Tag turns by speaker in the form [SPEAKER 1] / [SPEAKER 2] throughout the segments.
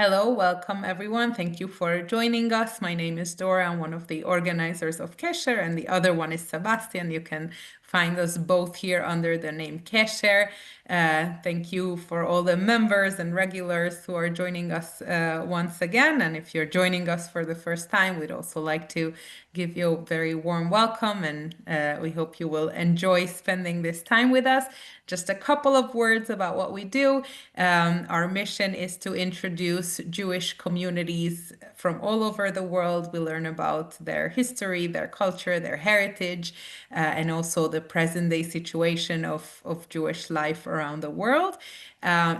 [SPEAKER 1] Hello, welcome everyone. Thank you for joining us. My name is Dora. I'm one of the organizers of Qesher, and the other one is Sebastian. You can find us both here under the name Qesher. Thank you for all the members and regulars who are joining us once again. And if you're joining us for the first time, we'd also like to give you a very warm welcome, and we hope you will enjoy spending this time with us. Just a couple of words about what we do. Our mission is to introduce Jewish communities from all over the world. We learn about their history, their culture, their heritage, and also the present day situation of Jewish life around the world. Uh,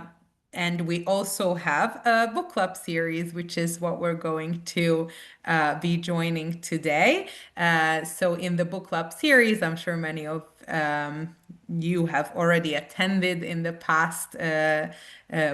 [SPEAKER 1] and we also have a book club series, which is what we're going to be joining today. So, in the book club series, I'm sure many of you have already attended in the past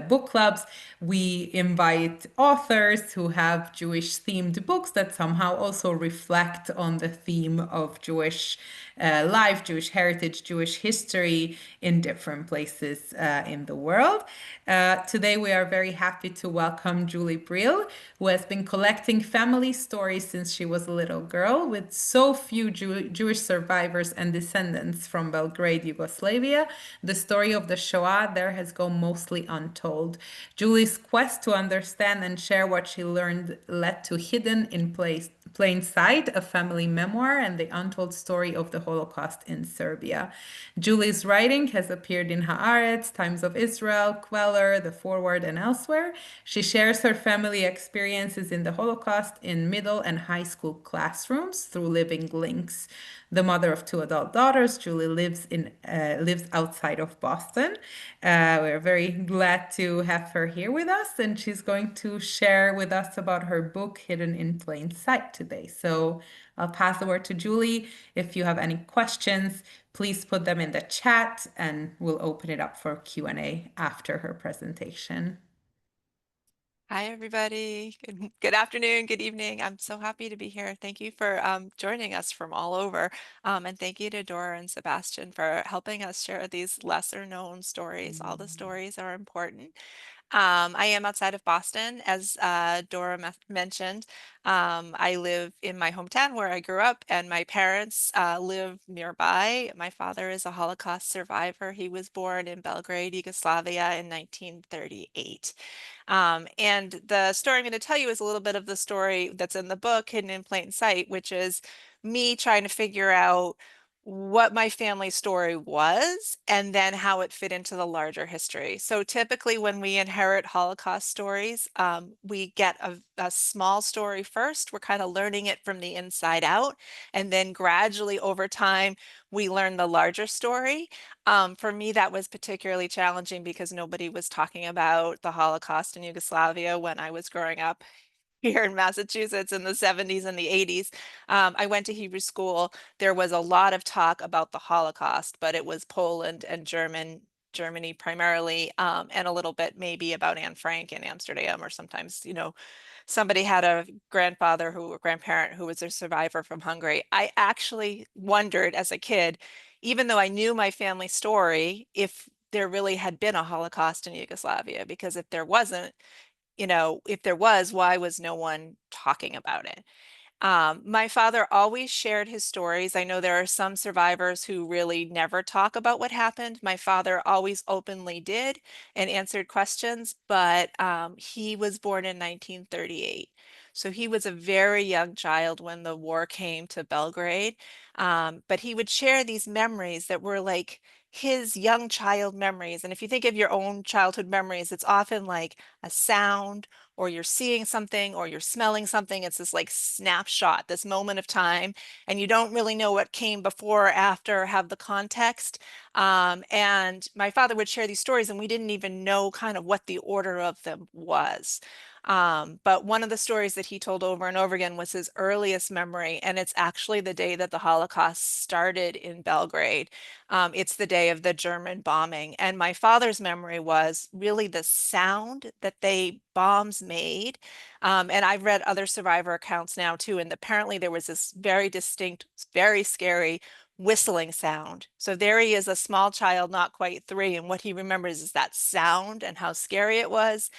[SPEAKER 1] book clubs. We invite authors who have Jewish themed books that somehow also reflect on the theme of Jewish life, Jewish heritage, Jewish history in different places in the world. Today, we are very happy to welcome Julie Brill, who has been collecting family stories since she was a little girl, with so few Jewish survivors and descendants from Belgrade, Yugoslavia. The story of the Shoah there has gone mostly untold. Julie's quest to understand and share what she learned led to Hidden in Plain Sight, a family memoir, and the untold story of the Holocaust in Serbia. Julie's writing has appeared in Haaretz, Times of Israel, Queller, The Forward, and elsewhere. She shares her family experiences in the Holocaust in middle and high school classrooms through living links. The mother of two adult daughters, Julie lives outside of Boston. We're very glad to have her here with us, and she's going to share with us about her book, Hidden in Plain Sight, today. So I'll pass the word to Julie. If you have any questions, please put them in the chat, and we'll open it up for Q&A after her presentation.
[SPEAKER 2] Hi, everybody. Good afternoon, good evening. I'm so happy to be here. Thank you for joining us from all over. And thank you to Dora and Sebastian for helping us share these lesser known stories. All the stories are important. I am outside of Boston, as Dora mentioned. I live in my hometown where I grew up, and my parents live nearby. My father is a Holocaust survivor. He was born in Belgrade, Yugoslavia in 1938. And the story I'm going to tell you is a little bit of the story that's in the book, Hidden in Plain Sight, which is me trying to figure out what my family story was and then how it fit into the larger history. So typically when we inherit Holocaust stories, we get a small story first. We're kind of learning it from the inside out. And then gradually over time, we learn the larger story. For me, that was particularly challenging because nobody was talking about the Holocaust in Yugoslavia when I was growing up here in Massachusetts in the 70s and the 80s. I went to Hebrew school. There was a lot of talk about the Holocaust, but it was Poland and Germany primarily, and a little bit maybe about Anne Frank in Amsterdam, or sometimes, somebody had a grandfather or grandparent who was a survivor from Hungary. I actually wondered as a kid, even though I knew my family story, if there really had been a Holocaust in Yugoslavia, because if there wasn't, if there was, why was no one talking about it? My father always shared his stories. I know there are some survivors who really never talk about what happened. My father always openly did and answered questions, but he was born in 1938. So he was a very young child when the war came to Belgrade. But he would share these memories that were like his young child memories. And if you think of your own childhood memories, it's often like a sound, or you're seeing something, or you're smelling something. It's this like snapshot, this moment of time, and you don't really know what came before or after, have the context. And my father would share these stories, and we didn't even know kind of what the order of them was. But one of the stories that he told over and over again was his earliest memory, and it's actually the day that the Holocaust started in Belgrade. It's the day of the German bombing. And my father's memory was really the sound that they bombs made. And I've read other survivor accounts now too. And apparently there was this very distinct, very scary whistling sound. So there he is, a small child, not quite 3. And what he remembers is that sound and how scary it was.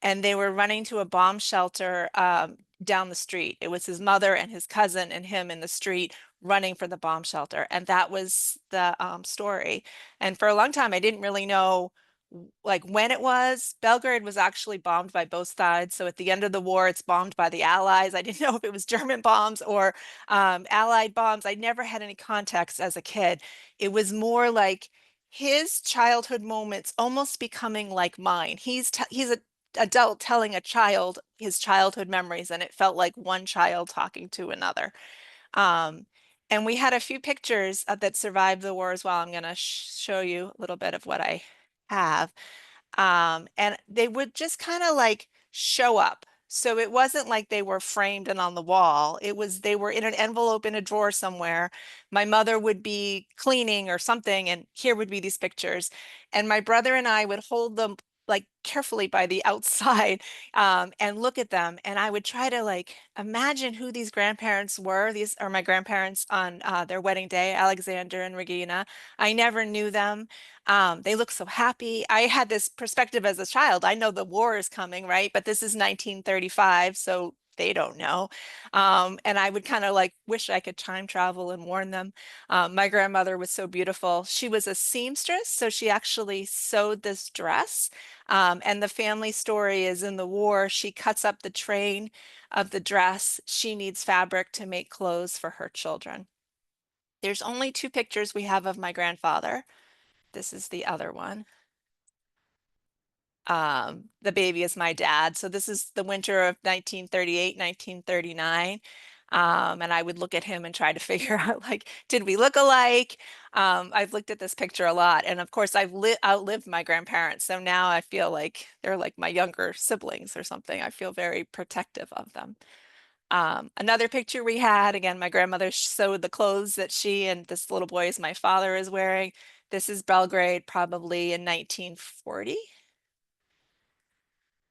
[SPEAKER 2] and they were running to a bomb shelter down the street. It was his mother and his cousin and him in the street running for the bomb shelter. And that was the story. And for a long time, I didn't really know like when it was. Belgrade was actually bombed by both sides. So at the end of the war, it's bombed by the Allies. I didn't know if it was German bombs or Allied bombs. I never had any context as a kid. It was more like his childhood moments almost becoming like mine. He's a adult telling a child his childhood memories, and it felt like one child talking to another. Um, and we had a few pictures that survived the war as well. I'm going to show you a little bit of what I have. And they would just kind of like show up. So it wasn't like they were framed and on the wall. It was they were in an envelope in a drawer somewhere. My mother would be cleaning or something, and here would be these pictures. And my brother and I would hold them like carefully by the outside and look at them. And I would try to like imagine who these grandparents were. These are my grandparents on their wedding day, Alexander and Regina. I never knew them. They look so happy. I had this perspective as a child. I know the war is coming, right? But this is 1935, so they don't know. And I would kind of like wish I could time travel and warn them. My grandmother was so beautiful. She was a seamstress, so she actually sewed this dress. And the family story is in the war, she cuts up the train of the dress. She needs fabric to make clothes for her children. There's only two pictures we have of my grandfather. This is the other one. The baby is my dad. So this is the winter of 1938, 1939. And I would look at him and try to figure out like, did we look alike? I've looked at this picture a lot. And of course, I've outlived my grandparents. So now I feel like they're like my younger siblings or something. I feel very protective of them. Another picture we had, again, my grandmother sewed the clothes that she and this little boy is my father is wearing. This is Belgrade, probably in 1940.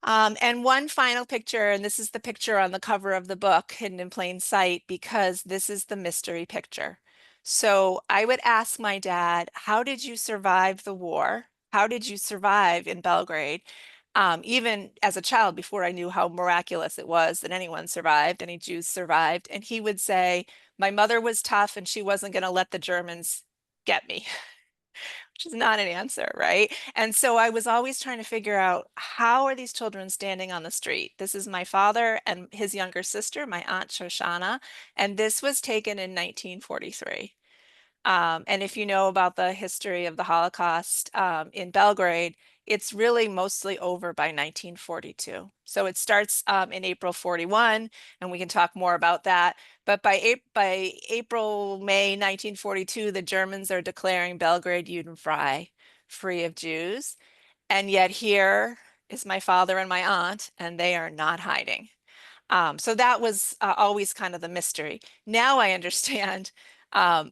[SPEAKER 2] And one final picture, and this is the picture on the cover of the book, Hidden in Plain Sight, because this is the mystery picture. So I would ask my dad, how did you survive the war? How did you survive in Belgrade? Even as a child, before I knew how miraculous it was that anyone survived, any Jews survived. And he would say, my mother was tough and she wasn't going to let the Germans get me. Which is not an answer, right? And so I was always trying to figure out how are these children standing on the street? This is my father and his younger sister, my aunt Shoshana, and this was taken in 1943. And if you know about the history of the Holocaust in Belgrade, it's really mostly over by 1942. So it starts in April 41, and we can talk more about that. But by April, May 1942, the Germans are declaring Belgrade Judenfrei, free of Jews. And yet here is my father and my aunt, and they are not hiding. So that was always kind of the mystery. Now I understand um,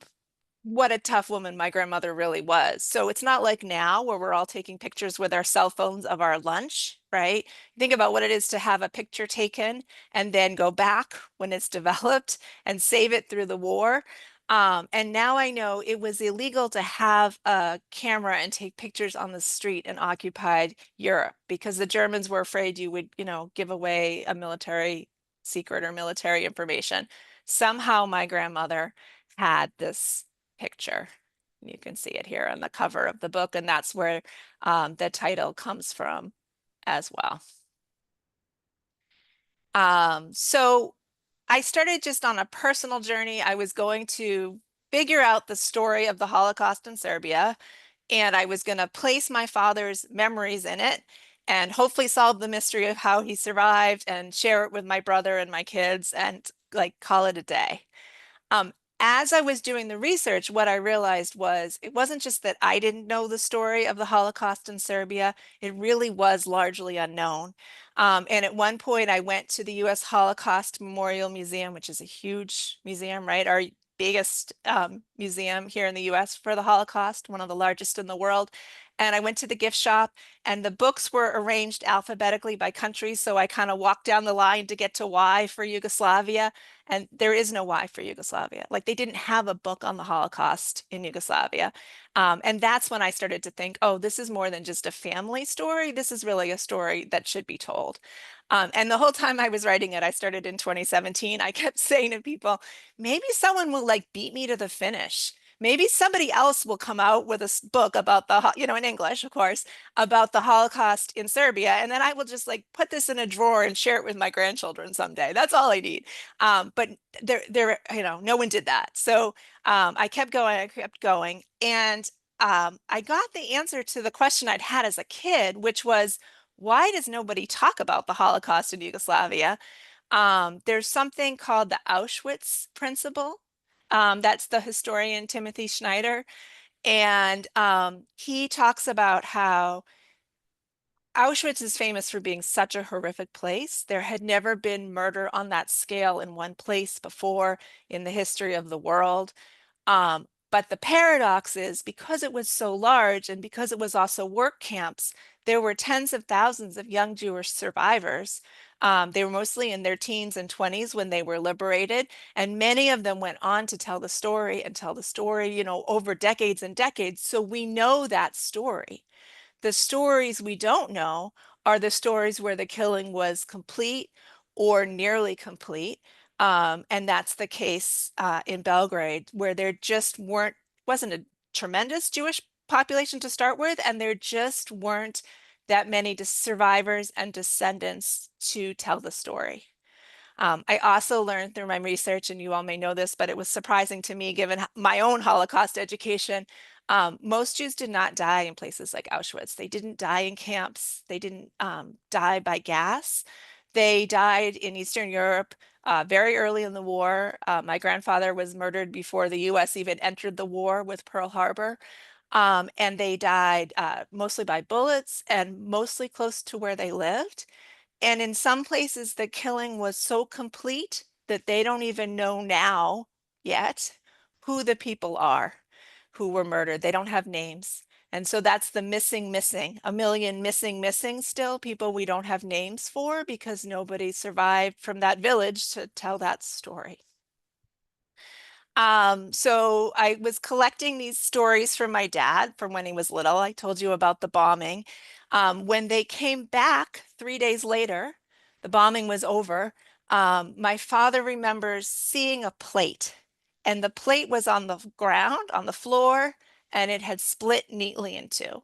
[SPEAKER 2] what a tough woman my grandmother really was. So it's not like now where we're all taking pictures with our cell phones of our lunch, right? Think about what it is to have a picture taken and then go back when it's developed and save it through the war. And now I know it was illegal to have a camera and take pictures on the street in occupied Europe because the Germans were afraid you would, give away a military secret or military information. Somehow my grandmother had this picture. You can see it here on the cover of the book, and that's where the title comes from as well. So I started just on a personal journey. I was going to figure out the story of the Holocaust in Serbia, and I was going to place my father's memories in it and hopefully solve the mystery of how he survived and share it with my brother and my kids and like call it a day. Um, as I was doing the research, what I realized was it wasn't just that I didn't know the story of the Holocaust in Serbia, it really was largely unknown. And at one point, I went to the US Holocaust Memorial Museum, which is a huge museum, right? Our biggest museum here in the US for the Holocaust, one of the largest in the world. and I went to the gift shop, and the books were arranged alphabetically by country. So I kind of walked down the line to get to Y for Yugoslavia, and there is no Y for Yugoslavia. Like they didn't have a book on the Holocaust in Yugoslavia. And that's when I started to think, oh, this is more than just a family story. This is really a story that should be told. And the whole time I was writing it, I started in 2017. I kept saying to people, maybe someone will like beat me to the finish. Maybe somebody else will come out with a book about in English, of course, about the Holocaust in Serbia. And then I will just like put this in a drawer and share it with my grandchildren someday. That's all I need. But no one did that. So I kept going, I kept going. And I got the answer to the question I'd had as a kid, which was, why does nobody talk about the Holocaust in Yugoslavia? There's something called the Auschwitz principle. That's the historian Timothy Schneider. And he talks about how Auschwitz is famous for being such a horrific place. There had never been murder on that scale in one place before in the history of the world. But the paradox is because it was so large and because it was also work camps, there were tens of thousands of young Jewish survivors. They were mostly in their teens and 20s when they were liberated, and many of them went on to tell the story and tell the story, over decades and decades. So we know that story. The stories we don't know are the stories where the killing was complete or nearly complete. And that's the case in Belgrade, where there just wasn't a tremendous Jewish population to start with, and there just weren't that many survivors and descendants to tell the story. I also learned through my research, and you all may know this, but it was surprising to me given my own Holocaust education. Most Jews did not die in places like Auschwitz. They didn't die in camps. They didn't die by gas. They died in Eastern Europe very early in the war. My grandfather was murdered before the US even entered the war with Pearl Harbor. And they died mostly by bullets and mostly close to where they lived. And in some places, the killing was so complete that they don't even know now yet who the people are who were murdered. They don't have names. And so that's the missing, a million missing still, people we don't have names for because nobody survived from that village to tell that story. So I was collecting these stories from my dad from when he was little. I told you about the bombing. When they came back 3 days later, the bombing was over. My father remembers seeing a plate, and the plate was on the ground, on the floor, and it had split neatly in two.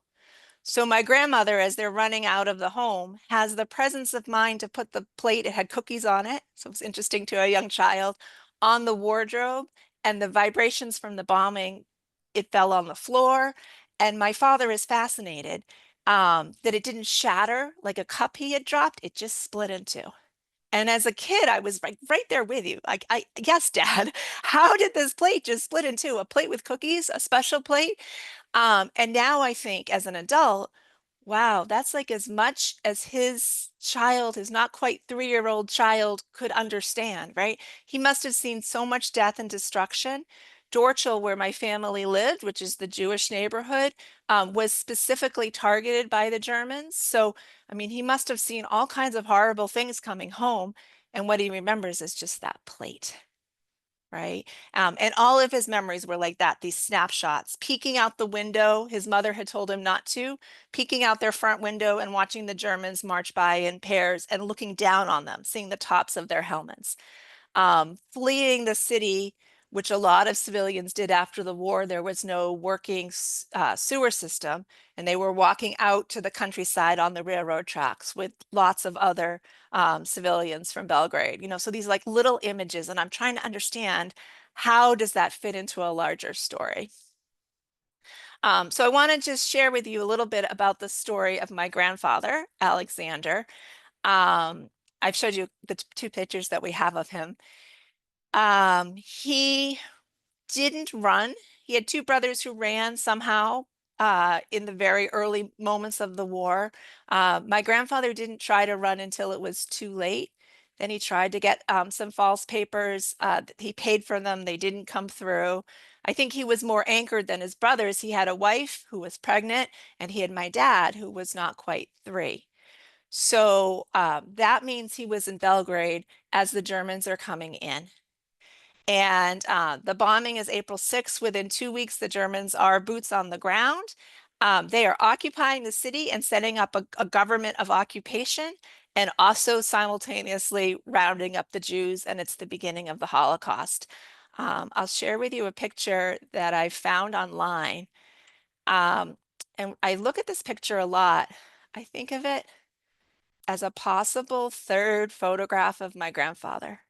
[SPEAKER 2] So my grandmother, as they're running out of the home, has the presence of mind to put the plate, it had cookies on it, so it's interesting to a young child, on the wardrobe, and the vibrations from the bombing, it fell on the floor. And my father is fascinated that it didn't shatter like a cup he had dropped, it just split in two. And as a kid, I was right there with you. Like, yes, Dad, how did this plate just split in two? A plate with cookies, a special plate? And now I think as an adult, wow, that's like as much as his child, his not quite 3-year-old child could understand, right? He must have seen so much death and destruction. Dorchel, where my family lived, which is the Jewish neighborhood, was specifically targeted by the Germans. So, I mean, he must have seen all kinds of horrible things coming home. And what he remembers is just that plate, right? And all of his memories were like that, these snapshots, peeking out the window. His mother had told him not to, peeking out their front window and watching the Germans march by in pairs and looking down on them, seeing the tops of their helmets. Fleeing the city, which a lot of civilians did after the war. There was no working sewer system, and they were walking out to the countryside on the railroad tracks with lots of other civilians from Belgrade. So these like little images, and I'm trying to understand how does that fit into a larger story. So I want to just share with you a little bit about the story of my grandfather, Alexander. I've showed you the two pictures that we have of him. He didn't run. He had two brothers who ran somehow in the very early moments of the war. My grandfather didn't try to run until it was too late Then he tried to get some false papers. He paid for them. They didn't come through. I think he was more anchored than his brothers. He had a wife who was pregnant, and he had my dad who was not quite 3. So that means he was in Belgrade as the Germans are coming in. And the bombing is April 6th. Within 2 weeks, the Germans are boots on the ground. They are occupying the city and setting up a government of occupation and also simultaneously rounding up the Jews. And it's the beginning of the Holocaust. I'll share with you a picture that I found online. Um, and I look at this picture a lot. I think of it as a possible third photograph of my grandfather.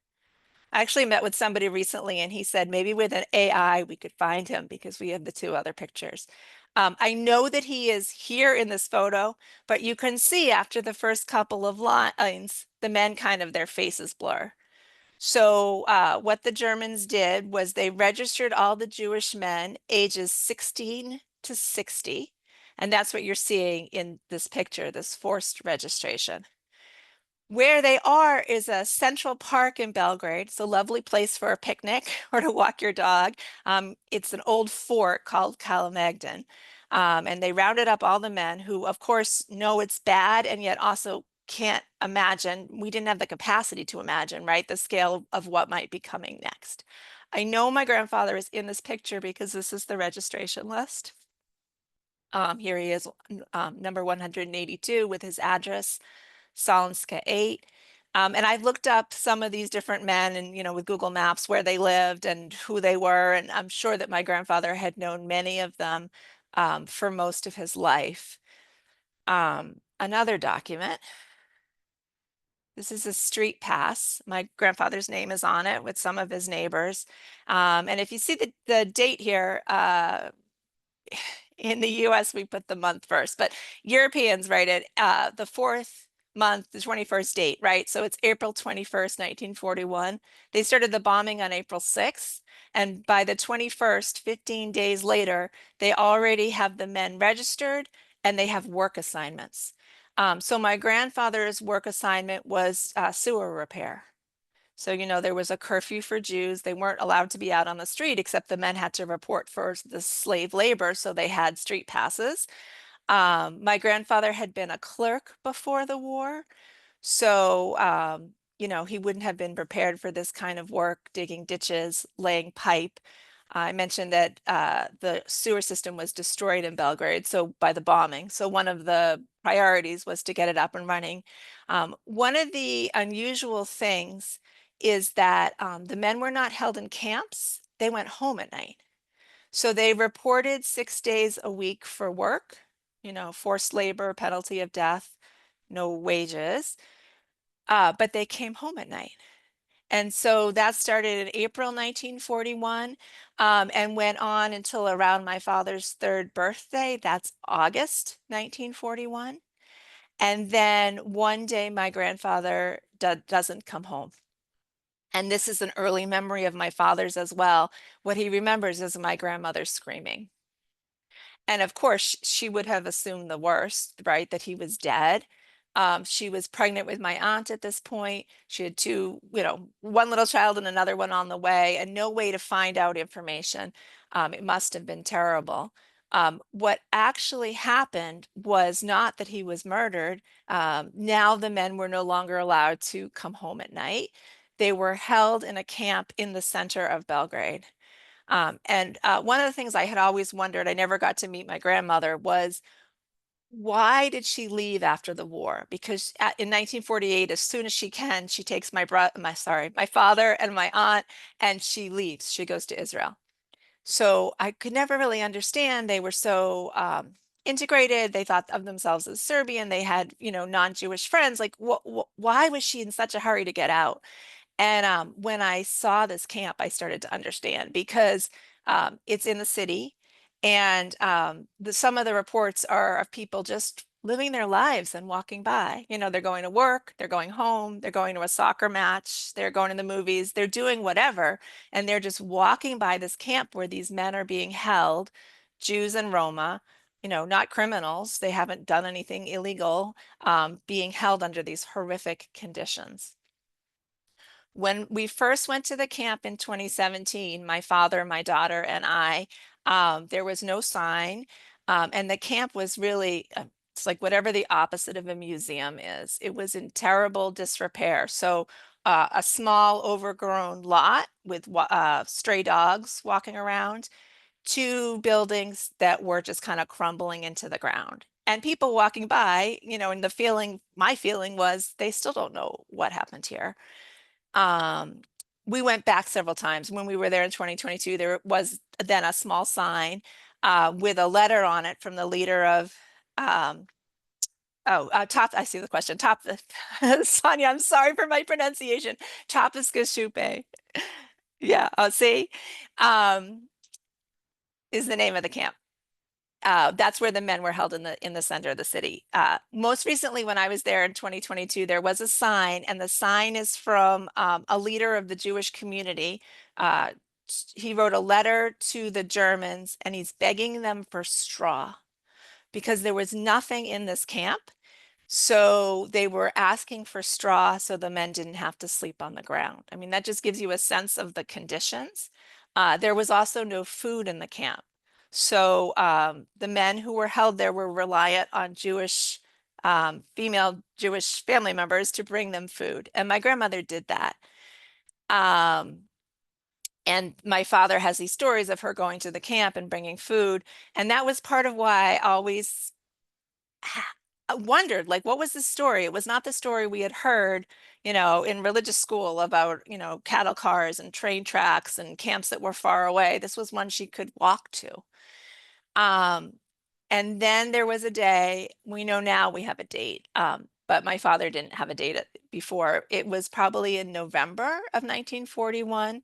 [SPEAKER 2] I actually met with somebody recently and he said maybe with an AI we could find him because we have the 2 other pictures. I know that he is here in this photo, but you can see after the first couple of lines, the men kind of their faces blur. So what the Germans did was they registered all the Jewish men ages 16 to 60. And that's what you're seeing in this picture, this forced registration. Where they are is a central park in Belgrade. It's a lovely place for a picnic or to walk your dog. It's an old fort called Kalamagdan. And they rounded up all the men who, of course, know it's bad and yet also can't imagine. We didn't have the capacity to imagine, right? The scale of what might be coming next. I know my grandfather is in this picture because this is the registration list. Here he is, number 182 with his address. Salenska 8. And I've looked up some of these different men and, with Google Maps where they lived and who they were. And I'm sure that my grandfather had known many of them for most of his life. Another document. This is a street pass. My grandfather's name is on it with some of his neighbors. And if you see the date here, in the US, we put the month first, but Europeans write it the 4th month, the 21st date, right? So it's April 21st, 1941. They started the bombing on April 6th. And by the 21st, 15 days later, they already have the men registered and they have work assignments. So my grandfather's work assignment was sewer repair. So, there was a curfew for Jews. They weren't allowed to be out on the street, except the men had to report for the slave labor. So they had street passes. My grandfather had been a clerk before the war. So, he wouldn't have been prepared for this kind of work, digging ditches, laying pipe. I mentioned that the sewer system was destroyed in Belgrade, so by the bombing. So one of the priorities was to get it up and running. One of the unusual things is that the men were not held in camps. They went home at night. So they reported 6 days a week for work, forced labor, penalty of death, no wages, but they came home at night. And so that started in April 1941 and went on until around my father's 3rd birthday. That's August 1941. And then one day my grandfather doesn't come home. And this is an early memory of my father's as well. What he remembers is my grandmother screaming. And of course, she would have assumed the worst, right? That he was dead. She was pregnant with my aunt at this point. She had 2, one little child and another one on the way, and no way to find out information. It must have been terrible. What actually happened was not that he was murdered. Now the men were no longer allowed to come home at night. They were held in a camp in the center of Belgrade. And one of the things I had always wondered, I never got to meet my grandmother, was why did she leave after the war? Because in 1948, as soon as she can, she takes my father and my aunt, and she leaves. She goes to Israel. So I could never really understand. They were so integrated. They thought of themselves as Serbian. They had, non-Jewish friends. Like, why was she in such a hurry to get out? And when I saw this camp, I started to understand because it's in the city, and some of the reports are of people just living their lives and walking by. They're going to work, they're going home, they're going to a soccer match, they're going to the movies, they're doing whatever, and they're just walking by this camp where these men are being held, Jews and Roma. Not criminals. They haven't done anything illegal, being held under these horrific conditions. When we first went to the camp in 2017, my father, my daughter, and I, there was no sign. And the camp was really, it's like whatever the opposite of a museum is. It was in terrible disrepair. So a small overgrown lot with stray dogs walking around, two buildings that were just kind of crumbling into the ground. And people walking by, and my feeling was they still don't know what happened here. Um, we went back several times. When we were there in 2022, there was then a small sign with a letter on it from the leader of, um, Top, I see the question. Top, Sonia, I'm sorry for my pronunciation. Tapaskashupe. Yeah, see, um, is the name of the camp. That's where the men were held in the center of the city. Most recently, when I was there in 2022, there was a sign, and the sign is from a leader of the Jewish community. Uh, he wrote a letter to the Germans, and he's begging them for straw because there was nothing in this camp. So they were asking for straw so the men didn't have to sleep on the ground. I mean, that just gives you a sense of the conditions. There was also no food in the camp. So the men who were held there were reliant on female Jewish family members to bring them food. And my grandmother did that. Um, and my father has these stories of her going to the camp and bringing food. And that was part of why I always wondered, like, what was the story? It was not the story we had heard, in religious school about, cattle cars and train tracks and camps that were far away. This was one she could walk to. Um, and then there was a day, we know now we have a date, but my father didn't have a date before. It was probably in November of 1941.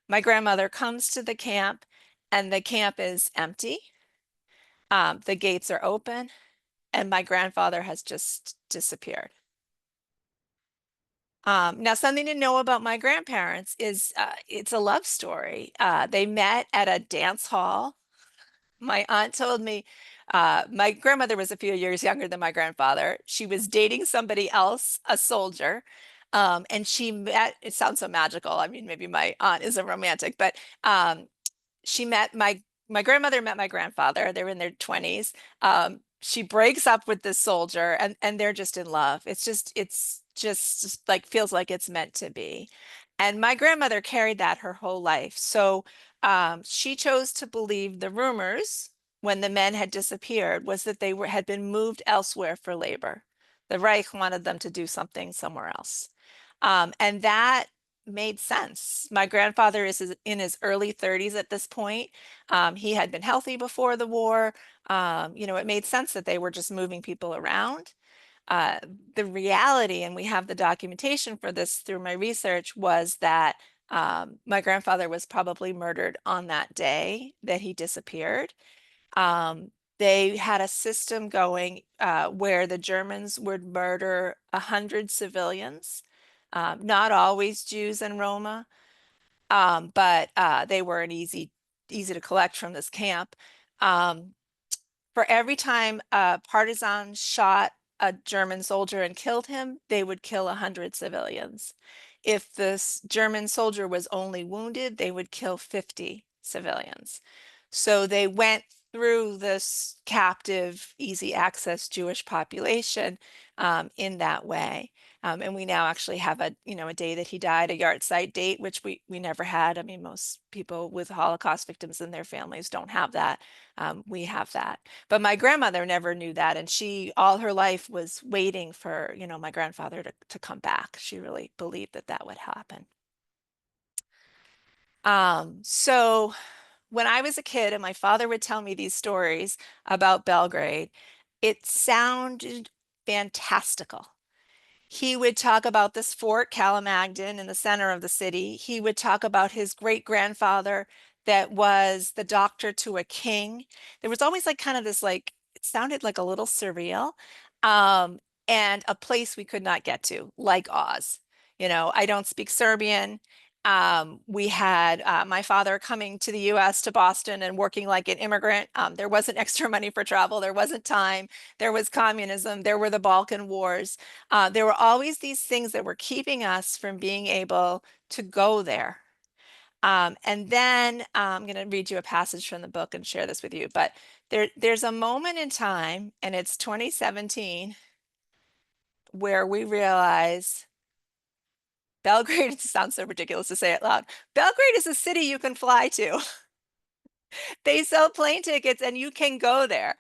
[SPEAKER 2] My grandmother comes to the camp, and the camp is empty. The gates are open, and my grandfather has just disappeared. Now, something to know about my grandparents is it's a love story. They met at a dance hall. My aunt told me my grandmother was a few years younger than my grandfather. She was dating somebody else, a soldier. And she met, it sounds so magical. I mean, maybe my aunt is a romantic, but she met my grandmother met my grandfather. They're in their 20s. She breaks up with this soldier, and they're just in love. It's just like feels like it's meant to be. And my grandmother carried that her whole life. So she chose to believe the rumors when the men had disappeared was that had been moved elsewhere for labor. The Reich wanted them to do something somewhere else. And that made sense. My grandfather is in his early 30s at this point. He had been healthy before the war. It made sense that they were just moving people around. Uh, the reality, and we have the documentation for this through my research, was that my grandfather was probably murdered on that day that he disappeared. They had a system going where the Germans would murder 100 civilians, not always Jews and Roma, but they were easy to collect from this camp. Um, for every time a partisan shot a German soldier and killed him, they would kill 100 civilians. If this German soldier was only wounded, they would kill 50 civilians. So they went through this captive, easy access Jewish population in that way. And we now actually have a day that he died, a yahrzeit date, which we never had. I mean, most people with Holocaust victims and their families don't have that. We have that. But my grandmother never knew that. And she, all her life, was waiting for, my grandfather to come back. She really believed that that would happen. So when I was a kid and my father would tell me these stories about Belgrade, it sounded fantastical. He would talk about this Fort Kalamagdan in the center of the city. He would talk about his great grandfather that was the doctor to a king. There was always like kind of this like, it sounded like a little surreal. Um, and a place we could not get to, like Oz. I don't speak Serbian. We had my father coming to the US to Boston and working like an immigrant. There wasn't extra money for travel. There wasn't time. There was communism. There were the Balkan Wars. There were always these things that were keeping us from being able to go there. And then I'm going to read you a passage from the book and share this with you. But there's a moment in time, and it's 2017, where we realize Belgrade, sounds so ridiculous to say it loud. Belgrade is a city you can fly to. They sell plane tickets and you can go there.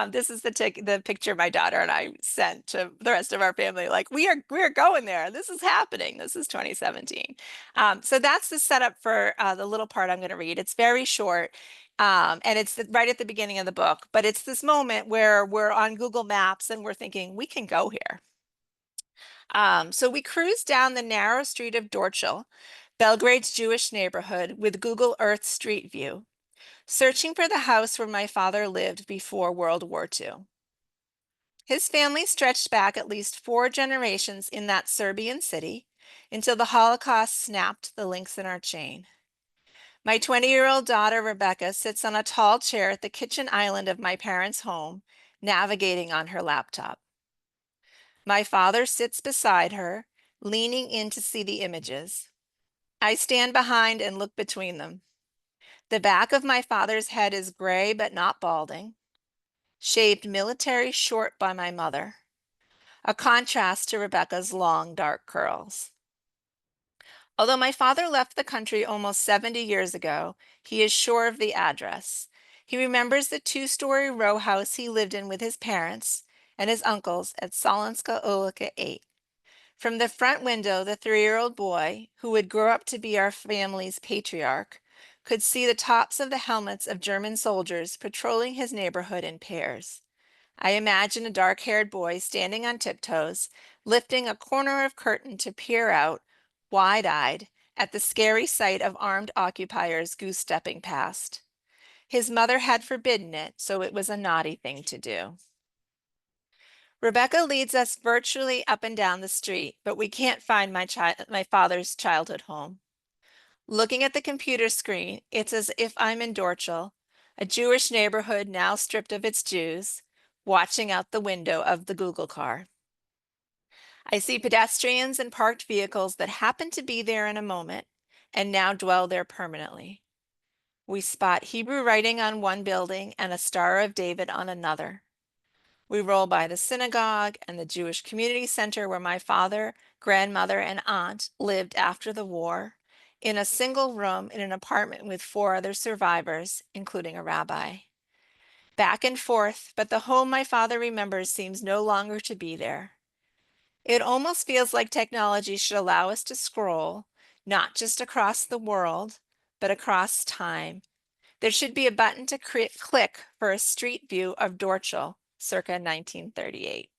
[SPEAKER 2] This is the picture my daughter and I sent to the rest of our family. Like we are going there. This is happening. This is 2017. So that's the setup for the little part I'm going to read. It's very short. And it's right at the beginning of the book, but it's this moment where we're on Google Maps and we're thinking we can go here. So we cruised down the narrow street of Dorchel, Belgrade's Jewish neighborhood, with Google Earth Street View, searching for the house where my father lived before World War II. His family stretched back at least 4 generations in that Serbian city until the Holocaust snapped the links in our chain. My 20-year-old daughter, Rebecca, sits on a tall chair at the kitchen island of my parents' home, navigating on her laptop. My father sits beside her, leaning in to see the images. I stand behind and look between them. The back of my father's head is gray but not balding, shaved military short by my mother, a contrast to Rebecca's long dark curls. Although my father left the country almost 70 years ago, he is sure of the address. He remembers the 2-story row house he lived in with his parents and his uncles at Solinska Ulica 8. From the front window, the 3-year-old boy, who would grow up to be our family's patriarch, could see the tops of the helmets of German soldiers patrolling his neighborhood in pairs. I imagine a dark-haired boy standing on tiptoes, lifting a corner of curtain to peer out, wide-eyed, at the scary sight of armed occupiers goose-stepping past. His mother had forbidden it, so it was a naughty thing to do. Rebecca leads us virtually up and down the street, but we can't find my father's childhood home. Looking at the computer screen, it's as if I'm in Dorchel, a Jewish neighborhood now stripped of its Jews, watching out the window of the Google car. I see pedestrians and parked vehicles that happened to be there in a moment and now dwell there permanently. We spot Hebrew writing on one building and a Star of David on another. We roll by the synagogue and the Jewish community center where my father, grandmother, and aunt lived after the war, in a single room in an apartment with 4 other survivors, including a rabbi. Back and forth, but the home my father remembers seems no longer to be there. It almost feels like technology should allow us to scroll, not just across the world, but across time. There should be a button to click for a street view of Dorchel circa 1938.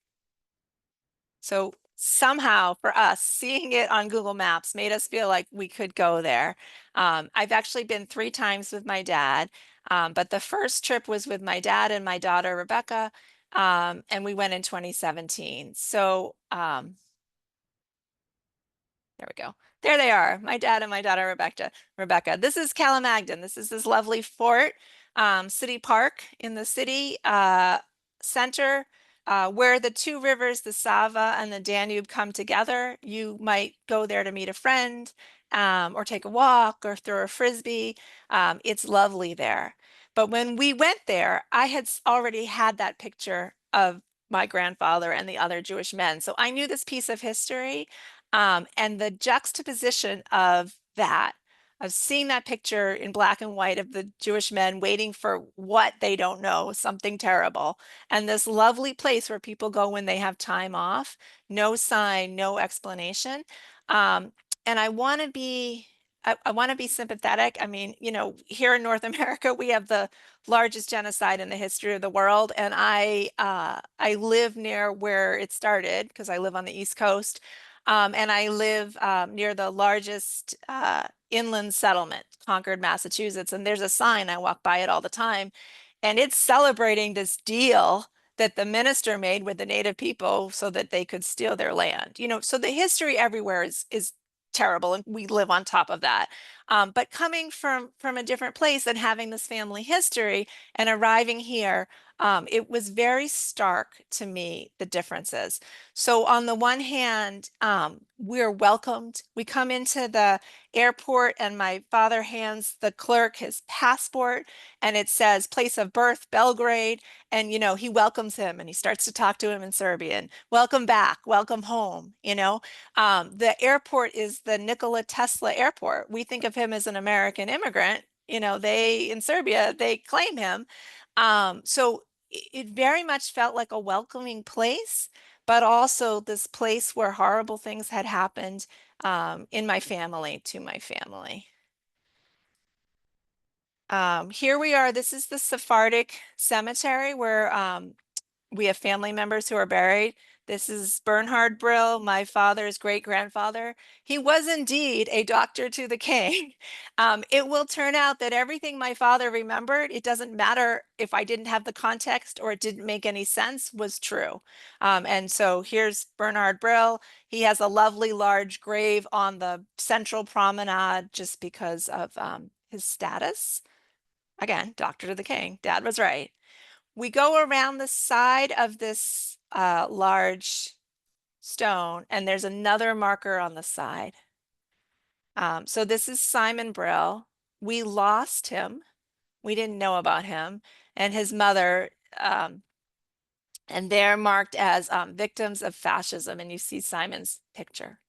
[SPEAKER 2] So somehow for us, seeing it on Google Maps made us feel like we could go there. I've actually been 3 times with my dad, but the first trip was with my dad and my daughter, Rebecca, and we went in 2017. So there we go. There they are, my dad and my daughter, Rebecca. This is Kalamagdan. This is this lovely fort, city park in the city center, where the 2 rivers, the Sava and the Danube, come together. You might go there to meet a friend, or take a walk or throw a frisbee. It's lovely there. But when we went there, I had already had that picture of my grandfather and the other Jewish men. So I knew this piece of history. And the juxtaposition of that, of seeing that picture in black and white of the Jewish men waiting for what they don't know, something terrible, and this lovely place where people go when they have time off, no sign, no explanation. And I want to be, I want to be sympathetic. I mean, you know, here in North America, we have the largest genocide in the history of the world, and I live near where it started because I live on the East Coast. And I live near the largest inland settlement, Concord, Massachusetts. And there's a sign, I walk by it all the time, and it's celebrating this deal that the minister made with the native people so that they could steal their land. You know, so the history everywhere is terrible, and we live on top of that. But coming from a different place and having this family history and arriving here, it was very stark to me, the differences. So on the one hand, we're welcomed. We come into the airport and my father hands the clerk his passport and it says place of birth, Belgrade. And, he welcomes him and he starts to talk to him in Serbian. Welcome back, welcome home. The airport is the Nikola Tesla airport. We think of him as an American immigrant. In Serbia, they claim him. So it very much felt like a welcoming place, but also this place where horrible things had happened in my family, to my family. Here we are. This is the Sephardic cemetery where we have family members who are buried. This is Bernhard Brill, my father's great-grandfather. He was indeed a doctor to the king. It will turn out that everything my father remembered, it doesn't matter if I didn't have the context or it didn't make any sense, was true. And so here's Bernhard Brill. He has a lovely large grave on the central promenade just because of his status. Again, doctor to the king. Dad was right. We go around the side of this large stone, and there's another marker on the side. So this is Simon Brill. We lost him. We didn't know about him and his mother, and they're marked as victims of fascism. And you see Simon's picture.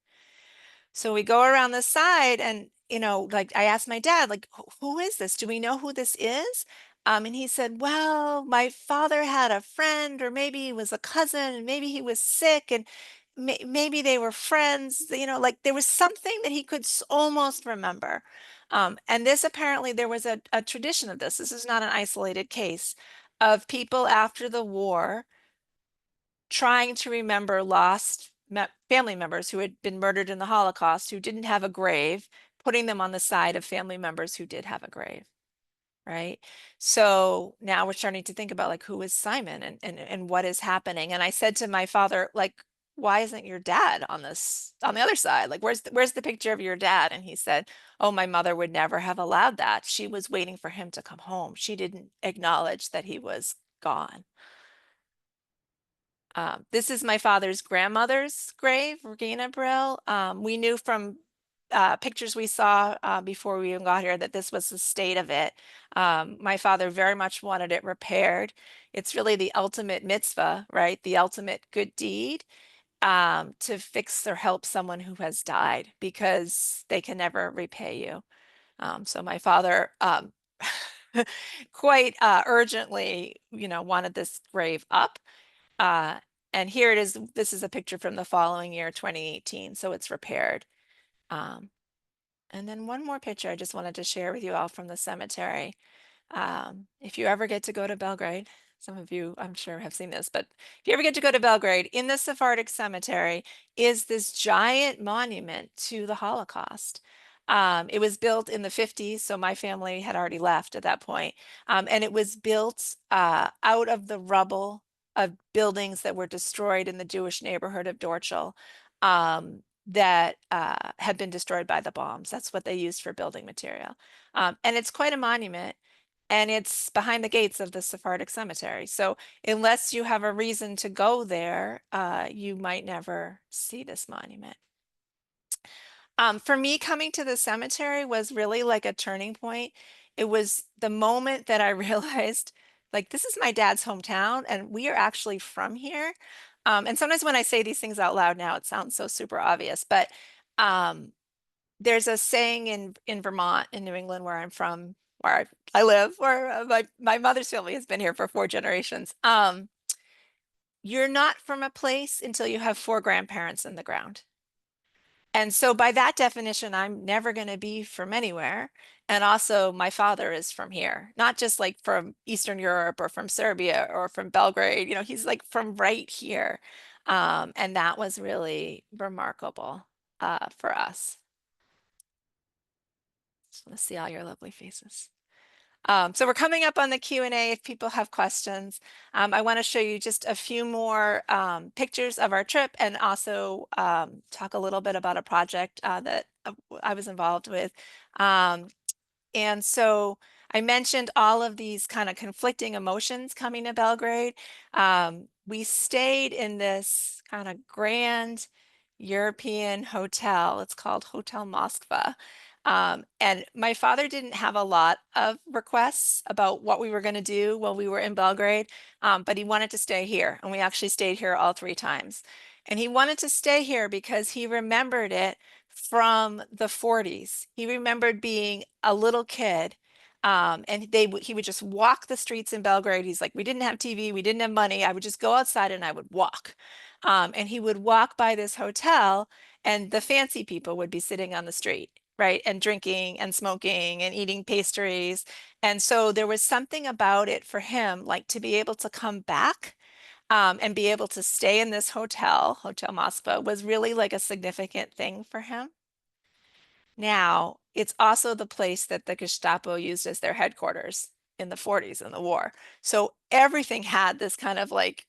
[SPEAKER 2] So we go around the side and, like I asked my dad, like, who is this? Do we know who this is? And he said, well, my father had a friend, or maybe he was a cousin, and maybe he was sick, and maybe they were friends, like there was something that he could almost remember. And this apparently, there was a tradition of this. This is not an isolated case of people after the war trying to remember lost family members who had been murdered in the Holocaust, who didn't have a grave, putting them on the side of family members who did have a grave, right? So now we're starting to think about like, who is Simon and what is happening? And I said to my father, like, why isn't your dad on the other side? Like, where's the picture of your dad? And he said, oh, my mother would never have allowed that. She was waiting for him to come home. She didn't acknowledge that he was gone. This is my father's grandmother's grave, Regina Brill. We knew from pictures we saw before we even got here that this was the state of it. My father very much wanted it repaired. It's really the ultimate mitzvah, right? The ultimate good deed, to fix or help someone who has died, because they can never repay you. So my father quite urgently, wanted this grave up. Uh, and here it is. This is a picture from the following year, 2018. So it's repaired. Um, and then one more picture I just wanted to share with you all from the cemetery. If you ever get to go to Belgrade, some of you I'm sure have seen this, but if you ever get to go to Belgrade, in the Sephardic cemetery is this giant monument to the Holocaust. It was built in the 50s, so my family had already left at that point. And it was built out of the rubble of buildings that were destroyed in the Jewish neighborhood of Dorchel, that had been destroyed by the bombs. That's what they used for building material. And it's quite a monument, and it's behind the gates of the Sephardic cemetery. So unless you have a reason to go there, you might never see this monument. For me, coming to the cemetery was really like a turning point. It was the moment that I realized, like, this is my dad's hometown, and we are actually from here. And sometimes when I say these things out loud now, it sounds so super obvious, but um, there's a saying in Vermont, in New England, where I'm from, where I live, where my mother's family has been here for 4 generations. You're not from a place until you have 4 grandparents in the ground. And so by that definition, I'm never going to be from anywhere. And also my father is from here, not just like from Eastern Europe or from Serbia or from Belgrade. He's like from right here. And that was really remarkable for us. Just want to see all your lovely faces. So we're coming up on the Q&A if people have questions. I want to show you just a few more pictures of our trip, and also talk a little bit about a project that I was involved with. Um, and so I mentioned all of these kind of conflicting emotions coming to Belgrade. We stayed in this kind of grand European hotel. It's called Hotel Moskva. And my father didn't have a lot of requests about what we were going to do while we were in Belgrade, but he wanted to stay here. And we actually stayed here all 3 times. And he wanted to stay here because he remembered it from the 40s. He remembered being a little kid. And he would just walk the streets in Belgrade. He's like, we didn't have TV, we didn't have money. I would just go outside and I would walk. And he would walk by this hotel, and the fancy people would be sitting on the street, right? And drinking and smoking and eating pastries. And so there was something about it for him, like to be able to come back and be able to stay in this hotel, Hotel Moskva, was really like a significant thing for him. Now, it's also the place that the Gestapo used as their headquarters in the 40s in the war. So everything had this kind of like,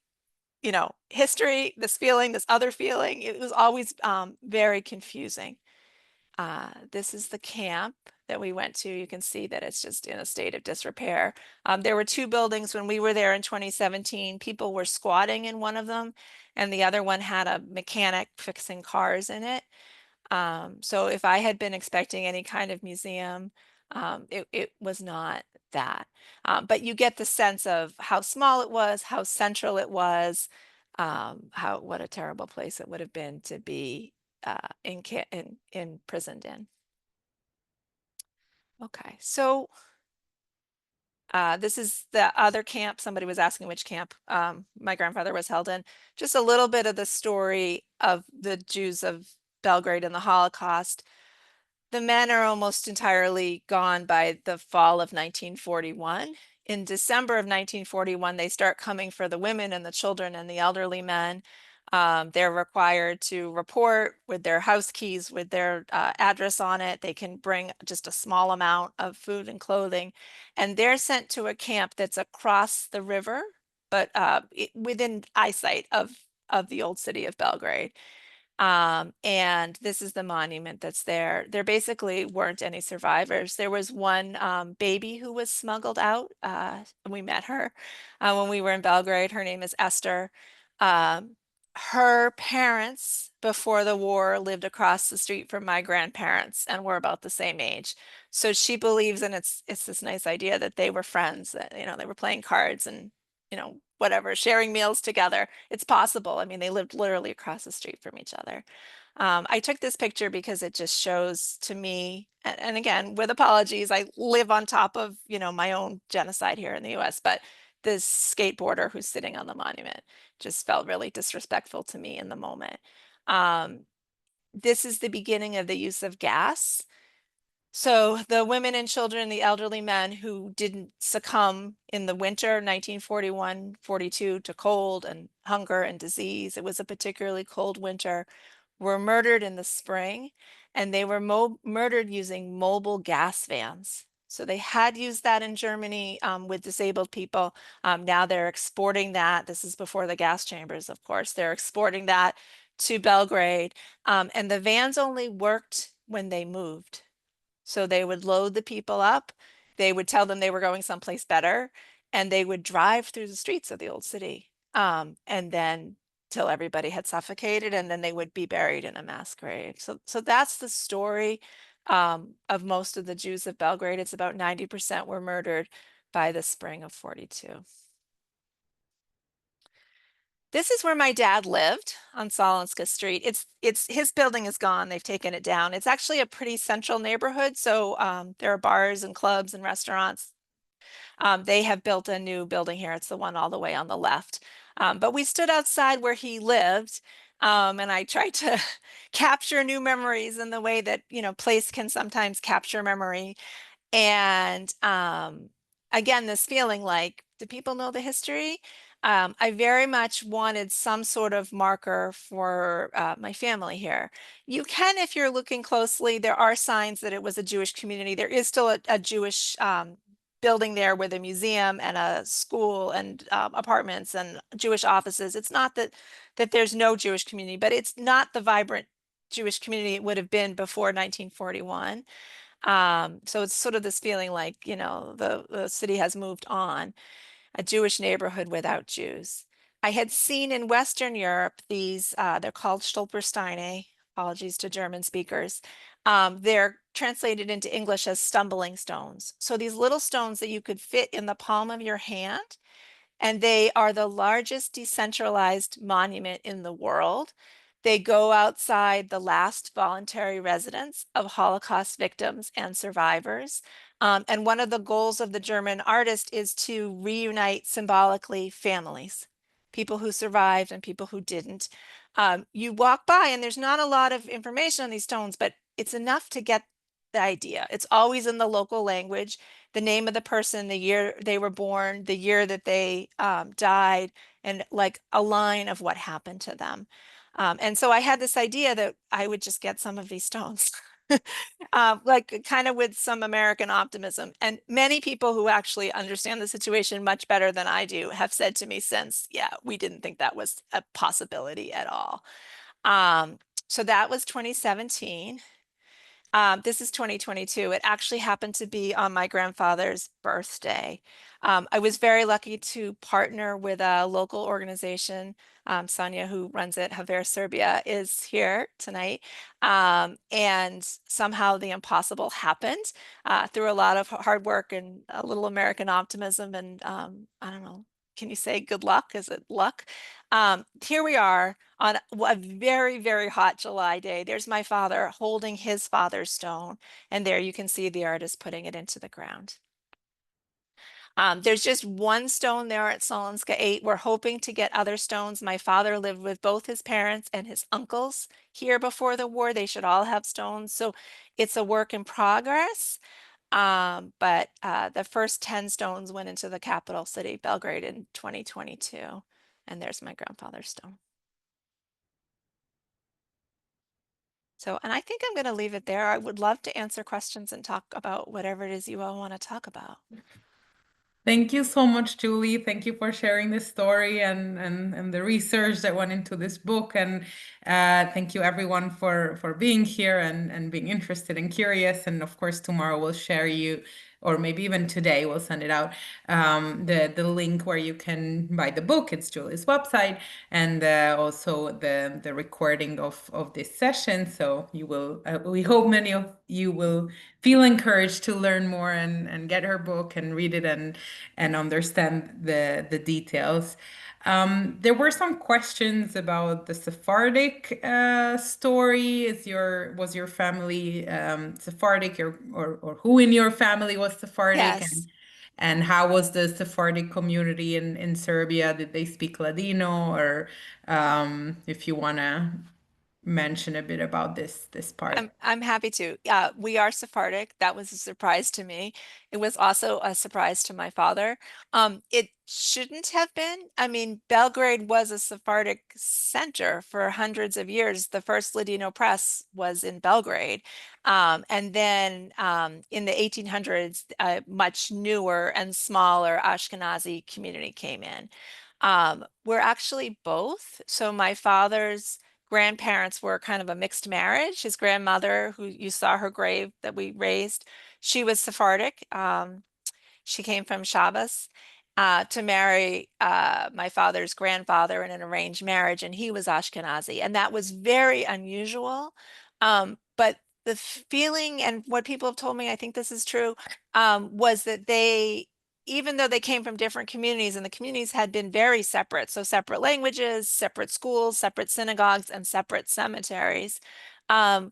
[SPEAKER 2] history, this feeling, this other feeling. It was always very confusing. This is the camp that we went to. You can see that it's just in a state of disrepair. There were 2 buildings when we were there in 2017. People were squatting in one of them, and the other one had a mechanic fixing cars in it. So if I had been expecting any kind of museum, it was not that. But you get the sense of how small it was, how central it was, what a terrible place it would have been to be imprisoned in. Okay, so this is the other camp. Somebody was asking which camp my grandfather was held in. Just a little bit of the story of the Jews of Belgrade and the Holocaust. The men are almost entirely gone by the fall of 1941. In December of 1941, they start coming for the women and the children and the elderly men. They're required to report with their house keys, with their address on it. They can bring just a small amount of food and clothing, and they're sent to a camp that's across the river, but within eyesight of the old city of Belgrade. And this is the monument that's there. There basically weren't any survivors. There was one baby who was smuggled out. And we met her when we were in Belgrade. Her name is Esther. Um, Her parents before the war lived across the street from my grandparents and were about the same age. So she believes, and it's this nice idea that they were friends, that they were playing cards and whatever, sharing meals together. It's possible. I mean, they lived literally across the street from each other. I took this picture because it just shows to me, and again, with apologies, I live on top of, my own genocide here in the US, but this skateboarder who's sitting on the monument just felt really disrespectful to me in the moment. Um, this is the beginning of the use of gas. So the women and children, the elderly men who didn't succumb in the winter 1941-42 to cold and hunger and disease, it was a particularly cold winter, were murdered in the spring, and they were murdered using mobile gas vans. So they had used that in Germany with disabled people. Now they're exporting that. This is before the gas chambers, of course. They're exporting that to Belgrade. And the vans only worked when they moved. So they would load the people up, they would tell them they were going someplace better, and they would drive through the streets of the old city. And then till everybody had suffocated, and then they would be buried in a mass grave. So that's the story of most of the Jews of Belgrade. It's about 90% were murdered by the spring of 42. This is where my dad lived on Solinska Street. It's his building is gone. They've taken it down. It's actually a pretty central neighborhood. So there are bars and clubs and restaurants. They have built a new building here. It's the one all the way on the left. But we stood outside where he lived, and I tried to capture new memories in the way that, place can sometimes capture memory. And again, this feeling like, do people know the history? I very much wanted some sort of marker for my family here. You can, if you're looking closely, there are signs that it was a Jewish community. There is still a Jewish building there with a museum and a school and apartments and Jewish offices. It's not that there's no Jewish community, but it's not the vibrant Jewish community would have been before 1941. So it's sort of this feeling like, the city has moved on, a Jewish neighborhood without Jews. I had seen in Western Europe these, they're called Stolpersteine, apologies to German speakers. They're translated into English as stumbling stones. So these little stones that you could fit in the palm of your hand, and they are the largest decentralized monument in the world. They go outside the last voluntary residence of Holocaust victims and survivors. And one of the goals of the German artist is to reunite symbolically families, people who survived and people who didn't. You walk by and there's not a lot of information on these stones, but it's enough to get the idea. It's always in the local language, the name of the person, the year they were born, the year that they died, and like a line of what happened to them. And so I had this idea that I would just get some of these stones, like kind of with some American optimism. And many people who actually understand the situation much better than I do have said to me since, yeah, we didn't think that was a possibility at all. Um, so that was 2017. This is 2022. It actually happened to be on my grandfather's birthday. I was very lucky to partner with a local organization. Sonia, who runs it, Haver Serbia, is here tonight. And somehow the impossible happened through a lot of hard work and a little American optimism. And I don't know, can you say good luck? Is it luck? Here we are on a very, very hot July day. There's my father holding his father's stone, and there you can see the artist putting it into the ground. There's just one stone there at Solinska 8. We're hoping to get other stones. My father lived with both his parents and his uncles here before the war. They should all have stones. So it's a work in progress. But the first 10 stones went into the capital city, Belgrade, in 2022. And there's my grandfather's stone. So, and I think I'm going to leave it there. I would love to answer questions and talk about whatever it is you all want to talk about.
[SPEAKER 1] Thank you so much, Julie. Thank you for sharing this story and the research that went into this book. And thank you everyone for being here and being interested and curious. And of course, tomorrow we'll share you, or maybe even today we'll send it out, the link where you can buy the book. It's Julie's website, and also the recording of this session. So you will, we hope many of you will feel encouraged to learn more and get her book and read it and understand the details. There were some questions about the Sephardic story. Was your family Sephardic, or who in your family was Sephardic,
[SPEAKER 2] Yes.
[SPEAKER 1] and how was the Sephardic community in Serbia? Did they speak Ladino, or if you want to mention a bit about this part?
[SPEAKER 2] I'm happy to. We are Sephardic. That was a surprise to me. It was also a surprise to my father. It shouldn't have been. I mean, Belgrade was a Sephardic center for hundreds of years. The first Ladino press was in Belgrade. And then in the 1800s, a much newer and smaller Ashkenazi community came in. We're actually both. So my father's grandparents were kind of a mixed marriage. His grandmother, who you saw her grave that we raised, she was Sephardic. She came from Shabbos to marry my father's grandfather in an arranged marriage, and he was Ashkenazi, and that was very unusual. But the feeling and what people have told me, I think this is true, was that even though they came from different communities and the communities had been very separate, so separate languages, separate schools, separate synagogues, and separate cemeteries, um,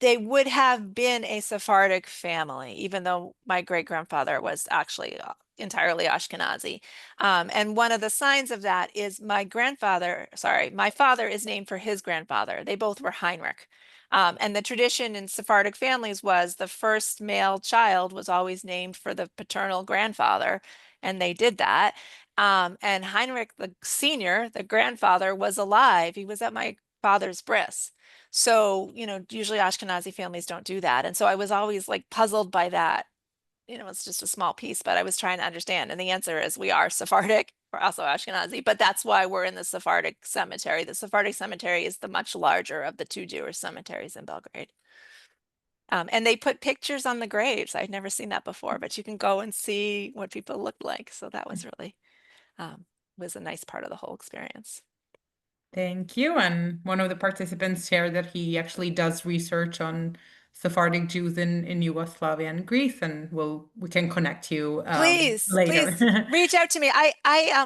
[SPEAKER 2] they would have been a Sephardic family, even though my great grandfather was actually entirely Ashkenazi. And one of the signs of that is my father is named for his grandfather. They both were Heinrich. And the tradition in Sephardic families was the first male child was always named for the paternal grandfather, and they did that. And Heinrich, the senior, the grandfather, was alive. He was at my father's bris. So, usually Ashkenazi families don't do that. And so I was always like puzzled by that. It's just a small piece, but I was trying to understand. And the answer is we are Sephardic, we're also Ashkenazi, but that's why we're in the Sephardic cemetery. The Sephardic cemetery is the much larger of the two Jewish cemeteries in Belgrade. And they put pictures on the graves. I'd never seen that before, but you can go and see what people looked like. So that was really was a nice part of the whole experience.
[SPEAKER 1] Thank you. And one of the participants shared that he actually does research on Sephardic Jews in Yugoslavia and Greece, and we can connect you
[SPEAKER 2] Please
[SPEAKER 1] later.
[SPEAKER 2] reach out to me.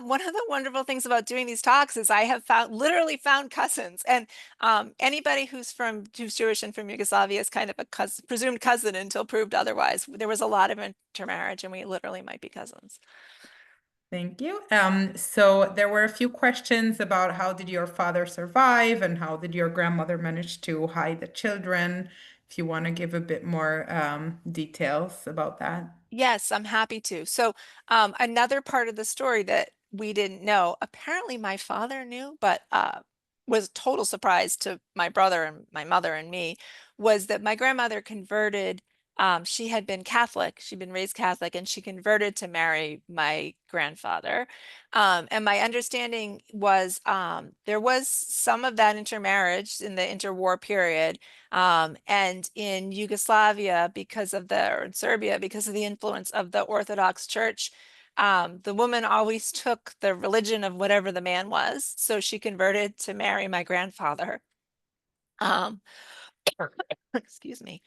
[SPEAKER 2] One of the wonderful things about doing these talks is I have literally found cousins, and anybody who's Jewish and from Yugoslavia is kind of a cousin, presumed cousin until proved otherwise. There was a lot of intermarriage, and we literally might be cousins.
[SPEAKER 1] Thank you. So there were a few questions about how did your father survive and how did your grandmother manage to hide the children? If you want to give a bit more details about that.
[SPEAKER 2] Yes, I'm happy to. So, another part of the story that we didn't know, apparently my father knew, but was a total surprise to my brother and my mother and me, was that my grandmother converted. She had been Catholic, she'd been raised Catholic, and she converted to marry my grandfather. And my understanding was there was some of that intermarriage in the interwar period. And in Yugoslavia, or in Serbia, because of the influence of the Orthodox Church, the woman always took the religion of whatever the man was. So she converted to marry my grandfather. Um, excuse me.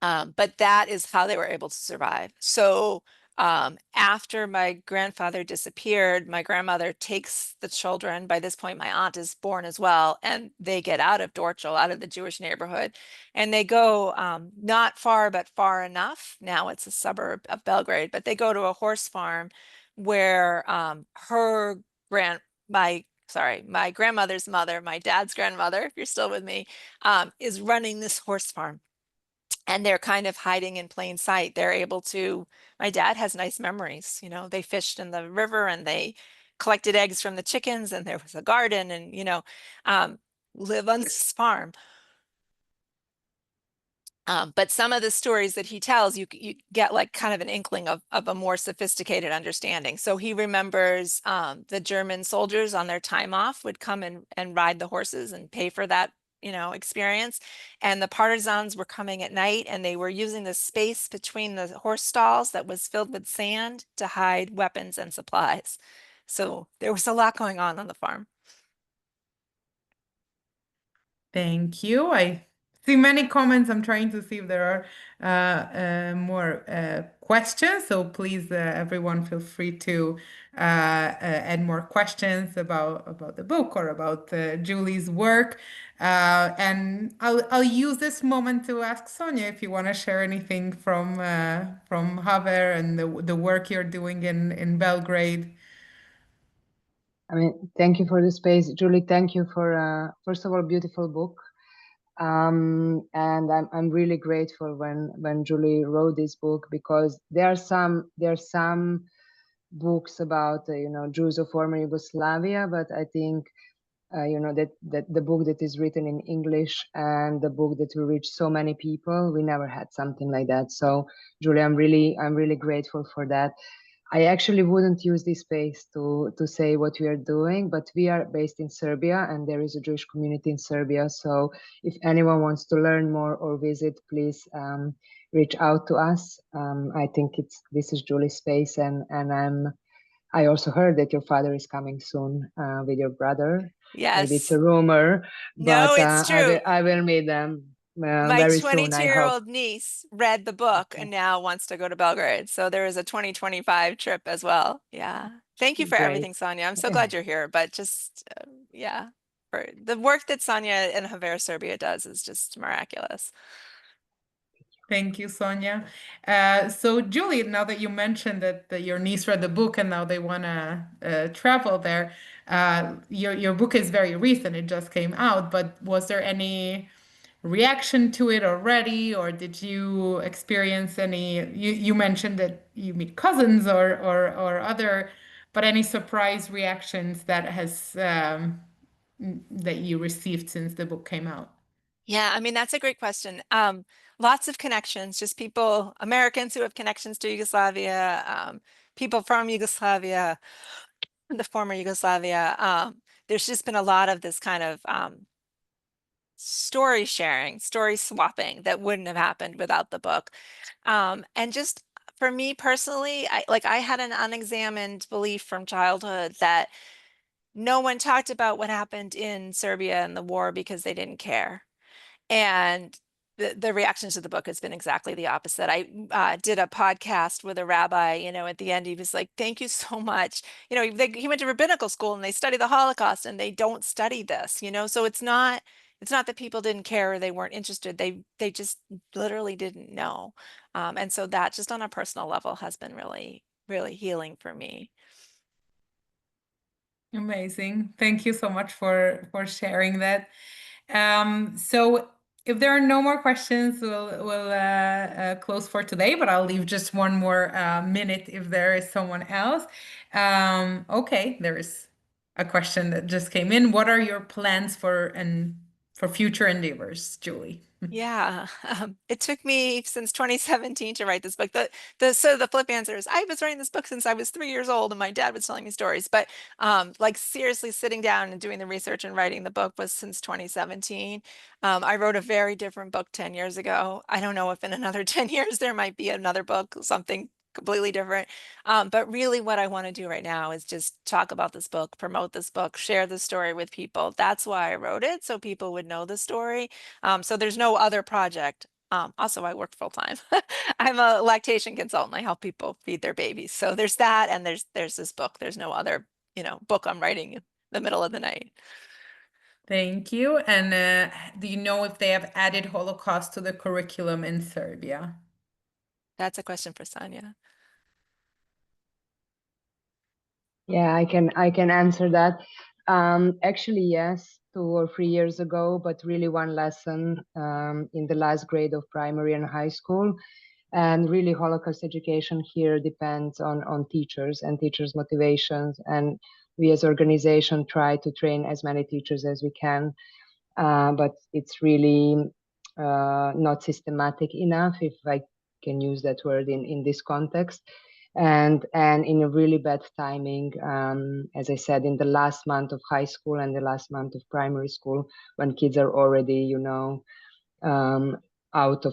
[SPEAKER 2] But that is how they were able to survive. So after my grandfather disappeared, my grandmother takes the children. By this point, my aunt is born as well, and they get out of Dorchel, out of the Jewish neighborhood, and they go not far, but far enough. Now it's a suburb of Belgrade, but they go to a horse farm where her grand my sorry, my grandmother's mother, my dad's grandmother, if you're still with me, is running this horse farm, and they're kind of hiding in plain sight. They're able to, my dad has nice memories. They fished in the river and they collected eggs from the chickens, and there was a garden, and, um, live on this farm. But some of the stories that he tells, you get like kind of an inkling of a more sophisticated understanding. So he remembers the German soldiers on their time off would come and ride the horses and pay for that, experience. And the partisans were coming at night, and they were using the space between the horse stalls that was filled with sand to hide weapons and supplies. So there was a lot going on the farm.
[SPEAKER 1] Thank you. I see many comments. I'm trying to see if there are more questions. So please, everyone, feel free to add more questions about the book or about Julie's work. And I'll use this moment to ask Sonia if you want to share anything from Haver and the work you're doing in Belgrade.
[SPEAKER 3] I mean, thank you for the space, Julie. Thank you for first of all, beautiful book. And I'm really grateful when Julie wrote this book, because there are some books about Jews of former Yugoslavia, but I think that the book that is written in English and the book that will reach so many people, we never had something like that. So Julie, I'm really grateful for that. I actually wouldn't use this space to say what we are doing, but we are based in Serbia, and there is a Jewish community in Serbia. So if anyone wants to learn more or visit, please reach out to us. I think this is Julie's space, and I also heard that your father is coming soon with your brother. Maybe it's
[SPEAKER 2] Yes.
[SPEAKER 3] a rumor,
[SPEAKER 2] No,
[SPEAKER 3] but
[SPEAKER 2] it's true.
[SPEAKER 3] I will meet them
[SPEAKER 2] My
[SPEAKER 3] very soon, I hope.
[SPEAKER 2] 22-year-old niece read the book
[SPEAKER 3] Okay,
[SPEAKER 2] and now wants to go to Belgrade. So there is a 2025 trip as well. Yeah. Thank you for
[SPEAKER 3] great.
[SPEAKER 2] everything, Sonia. I'm so glad you're here. But just, yeah, for the work that Sonia and Haver Serbia does is just miraculous.
[SPEAKER 1] Thank you, Sonia. So, Julie, now that you mentioned that your niece read the book and now they want to travel there, your book is very recent. It just came out, but was there any reaction to it already, or did you experience any? You mentioned that you meet cousins or other, but any surprise reactions that you received since the book came out?
[SPEAKER 2] Yeah, I mean, that's a great question. Lots of connections, just people, Americans who have connections to Yugoslavia, people from Yugoslavia, the former Yugoslavia. There's just been a lot of this kind of story sharing, story swapping that wouldn't have happened without the book. And just for me personally, I had an unexamined belief from childhood that no one talked about what happened in Serbia and the war because they didn't care. And the reaction to the book has been exactly the opposite. I did a podcast with a rabbi, at the end, he was like, thank you so much. He went to rabbinical school and they study the Holocaust and they don't study this, so it's not that people didn't care or they weren't interested. They just literally didn't know. And so that just on a personal level has been really, really healing for me.
[SPEAKER 1] Amazing. Thank you so much for sharing that. So if there are no more questions, we'll close for today, but I'll leave just one more minute if there is someone else. Okay, there is a question that just came in. What are your plans for future endeavors, Julie?
[SPEAKER 2] Yeah, it took me since 2017 to write this book. The flip answer is I was writing this book since I was 3 years old, and my dad was telling me stories. But like seriously, sitting down and doing the research and writing the book was since 2017. I wrote a very different book 10 years ago. I don't know if in another 10 years there might be another book, something completely different. But really, what I want to do right now is just talk about this book, promote this book, share the story with people. That's why I wrote it, so people would know the story. So there's no other project. Also, I work full time. I'm a lactation consultant. I help people feed their babies. So there's that, and there's this book. There's no other, book I'm writing in the middle of the night.
[SPEAKER 1] Thank you. And do you know if they have added Holocaust to the curriculum in Serbia?
[SPEAKER 2] That's a question for Sonia.
[SPEAKER 3] Yeah, I can answer that. Actually, yes, 2 or 3 years ago, but really one lesson in the last grade of primary and high school. And really, Holocaust education here depends on teachers and teachers' motivations. And we as organization try to train as many teachers as we can, but it's really not systematic enough, if I can use that word in this context. And in a really bad timing, as I said, in the last month of high school and the last month of primary school, when kids are already, out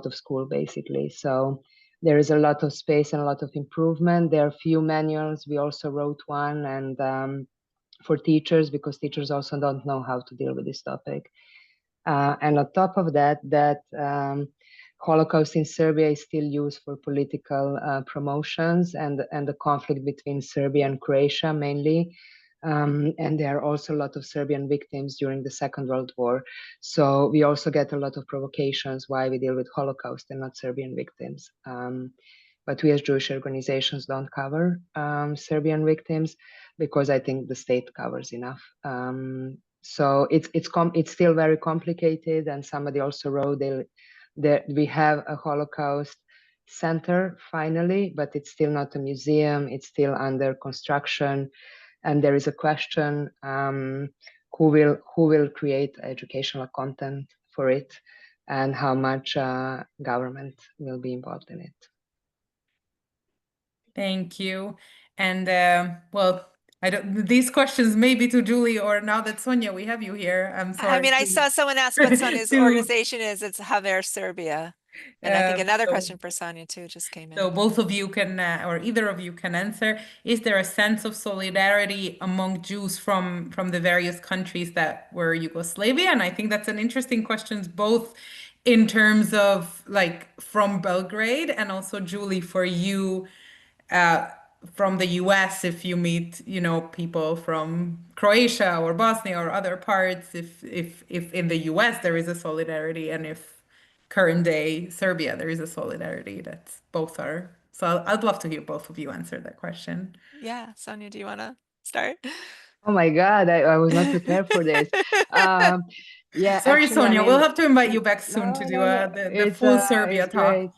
[SPEAKER 3] of school basically. So there is a lot of space and a lot of improvement. There are few manuals. We also wrote one, and for teachers, because teachers also don't know how to deal with this topic. And on top of that, Holocaust in Serbia is still used for political promotions and the conflict between Serbia and Croatia mainly. And there are also a lot of Serbian victims during the Second World War. So we also get a lot of provocations why we deal with Holocaust and not Serbian victims. But we as Jewish organizations don't cover Serbian victims because I think the state covers enough. So it's still very complicated. And somebody also wrote that we have a Holocaust center finally, but it's still not a museum. It's still under construction, and there is a question: who will create educational content for it, and how much government will be involved in it.
[SPEAKER 1] Thank you. And well, these questions may be to Julie, or now that Sonia, we have you here. I'm
[SPEAKER 2] I
[SPEAKER 1] sorry
[SPEAKER 2] mean, I saw someone ask what Sonia's
[SPEAKER 1] to
[SPEAKER 2] organization is. It's Haver Serbia. And I think another
[SPEAKER 1] so
[SPEAKER 2] question for Sonia too just came
[SPEAKER 1] so
[SPEAKER 2] in.
[SPEAKER 1] both of you can, or either of you can answer. Is there a sense of solidarity among Jews from the various countries that were Yugoslavia? And I think that's an interesting question, both in terms of like from Belgrade and also Julie, for you, uh, from the US, if you meet, people from Croatia or Bosnia or other parts, if in the US there is a solidarity, and if current day Serbia there is a solidarity, that's both are. So I'd love to hear both of you answer that question.
[SPEAKER 2] Yeah, Sonia, do you want to start?
[SPEAKER 3] Oh my God, I was not prepared for this. Um, yeah,
[SPEAKER 1] Sorry,
[SPEAKER 3] actually, I
[SPEAKER 1] Sonia, we'll
[SPEAKER 3] mean,
[SPEAKER 1] have to invite you back soon to do
[SPEAKER 3] no,
[SPEAKER 1] the full Serbia
[SPEAKER 3] it's
[SPEAKER 1] talk.
[SPEAKER 3] great.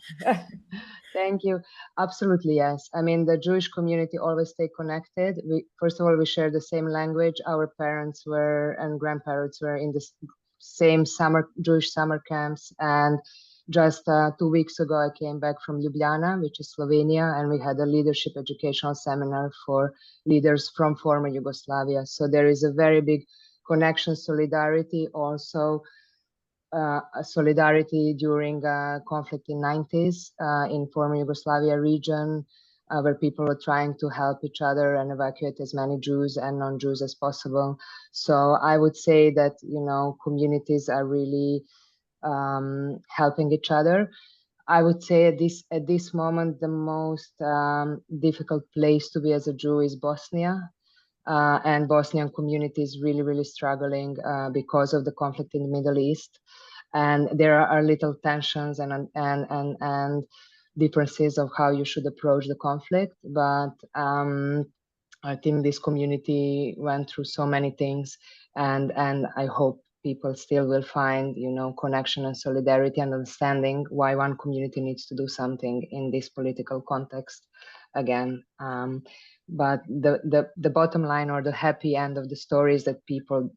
[SPEAKER 3] Thank you. Absolutely, yes. I mean, the Jewish community always stay connected. First of all, we share the same language. Our parents were and grandparents were in the same Jewish summer camps, and Just 2 weeks ago, I came back from Ljubljana, which is Slovenia, and we had a leadership educational seminar for leaders from former Yugoslavia. So there is a very big connection, solidarity, also a solidarity during conflict in 90s in former Yugoslavia region, where people were trying to help each other and evacuate as many Jews and non-Jews as possible. So I would say that, communities are really helping each other. I would say at this moment, the most difficult place to be as a Jew is Bosnia. And Bosnian community is really, really struggling because of the conflict in the Middle East. And there are little tensions and differences of how you should approach the conflict. But I think this community went through so many things, and I hope people still will find, connection and solidarity and understanding why one community needs to do something in this political context again. But the bottom line, or the happy end of the story, is that people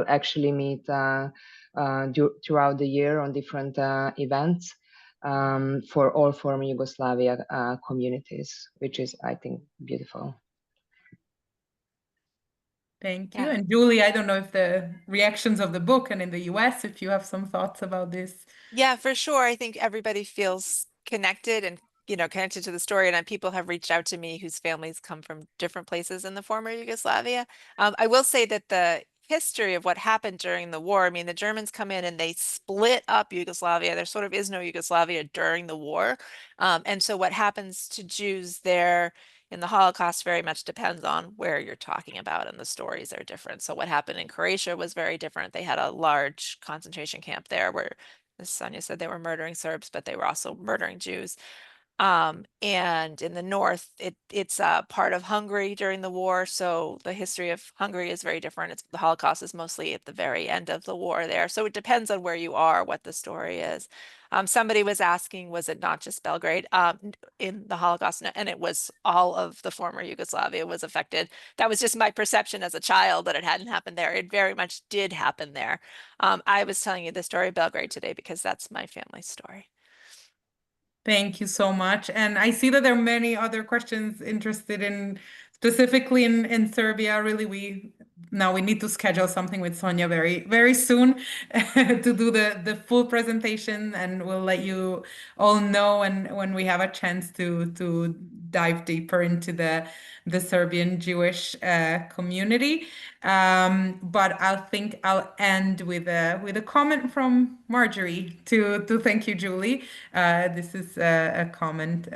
[SPEAKER 3] actually meet throughout the year on different events for all former Yugoslavia communities, which is, I think, beautiful.
[SPEAKER 1] Thank you.
[SPEAKER 2] Yeah.
[SPEAKER 1] And Julie, I don't know if the reactions of the book and in the US, if you have some thoughts about this.
[SPEAKER 2] Yeah, for sure. I think everybody feels connected and, connected to the story. And people have reached out to me whose families come from different places in the former Yugoslavia. I will say that the history of what happened during the war, I mean, the Germans come in and they split up Yugoslavia. There sort of is no Yugoslavia during the war. And so what happens to Jews there in the Holocaust very much depends on where you're talking about, and the stories are different. So what happened in Croatia was very different. They had a large concentration camp there where, as Sonia said, they were murdering Serbs, but they were also murdering Jews. And in the north, it's part of Hungary during the war. So the history of Hungary is very different. The Holocaust is mostly at the very end of the war there. So it depends on where you are, what the story is. Somebody was asking, was it not just Belgrade in the Holocaust? And it was all of the former Yugoslavia was affected. That was just my perception as a child that it hadn't happened there. It very much did happen there. I was telling you the story of Belgrade today because that's my family's story.
[SPEAKER 1] Thank you so much. And I see that there are many other questions interested in specifically in Serbia. Really, we need to schedule something with Sonia very, very soon to do the full presentation, and we'll let you all know and when we have a chance to dive deeper into the Serbian Jewish community. But I'll end with a comment from Marjorie to thank you, Julie. This is a comment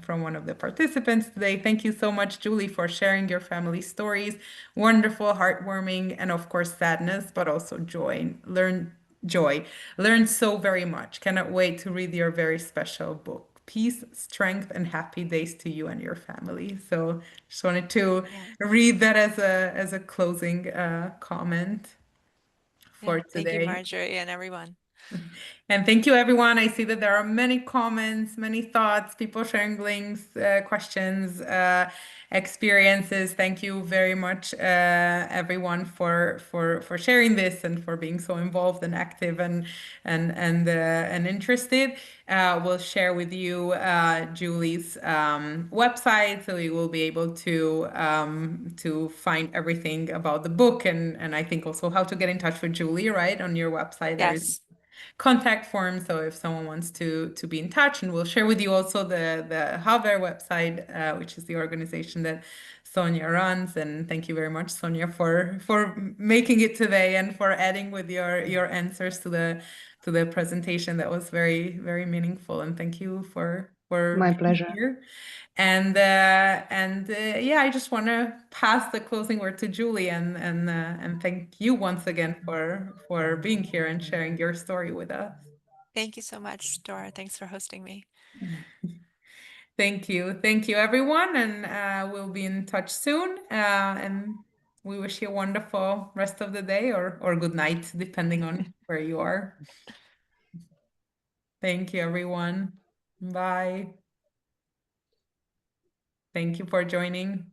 [SPEAKER 1] from one of the participants today. Thank you so much, Julie, for sharing your family stories. Wonderful, heartwarming, and of course sadness, but also joy. Learned so very much. Cannot wait to read your very special book. Peace, strength, and happy days to you and your family. So just wanted to
[SPEAKER 2] Yeah.
[SPEAKER 1] read that as a closing comment for
[SPEAKER 2] Yeah. Thank you,
[SPEAKER 1] today.
[SPEAKER 2] Marjorie, and everyone.
[SPEAKER 1] And thank you, everyone. I see that there are many comments, many thoughts, people sharing links, questions, experiences. Thank you very much, everyone, for sharing this and for being so involved and active and interested. We'll share with you Julie's website, so you will be able to find everything about the book, and I think also how to get in touch with Julie. Right, on your website, there is
[SPEAKER 2] Yes.
[SPEAKER 1] contact form. So if someone wants to be in touch, and we'll share with you also the Haver website, which is the organization that Sonia runs. And thank you very much, Sonia, for making it today and for adding with your answers to the presentation. That was very, very meaningful. And thank you for
[SPEAKER 3] My
[SPEAKER 1] being
[SPEAKER 3] pleasure.
[SPEAKER 1] here. And yeah, I just want to pass the closing word to Julie and thank you once again for being here and sharing your story with us.
[SPEAKER 2] Thank you so much, Dora. Thanks for hosting me.
[SPEAKER 1] Thank you, everyone, and we'll be in touch soon. And we wish you a wonderful rest of the day or good night, depending on where you are. Thank you, everyone. Bye. Thank you for joining.